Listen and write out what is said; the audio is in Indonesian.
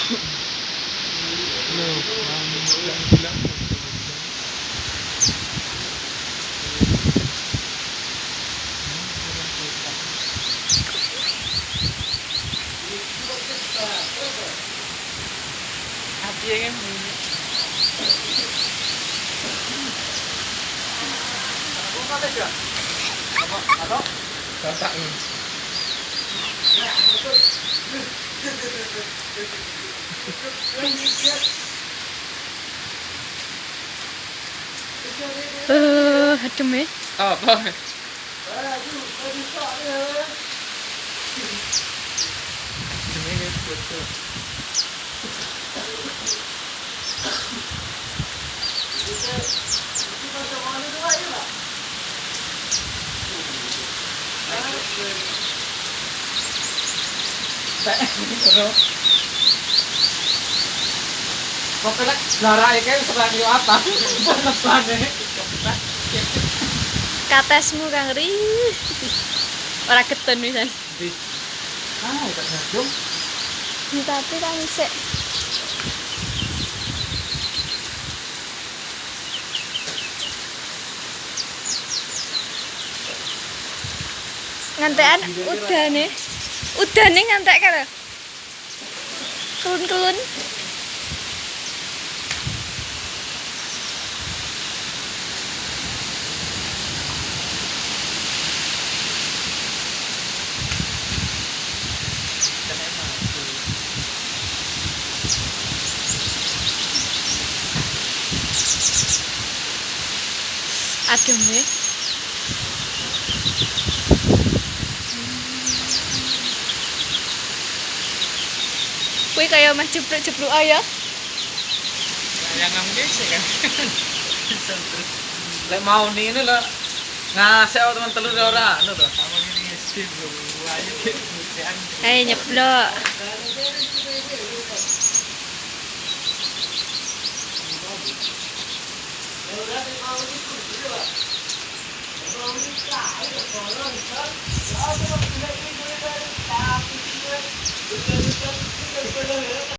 Hati kan. Apa? Kotak ini. Adem ya. Apa? Pokoknya darah ikan serang yo apa? Penesannya. Katesmu Kang Ri. Ora ketun wisan. Ah, tak ngajung. Tapi Kang isik. Ngantekan udane ngantek kan lho. Kelun-kelun. Adem ya. Kuwi kaya meh jeblok-jeblok ya. Yang ngambil sih kan. Lek mau nih ini lah ngasih teman telur ora anu to. Sama ini sih ayo Ayo nyeblok.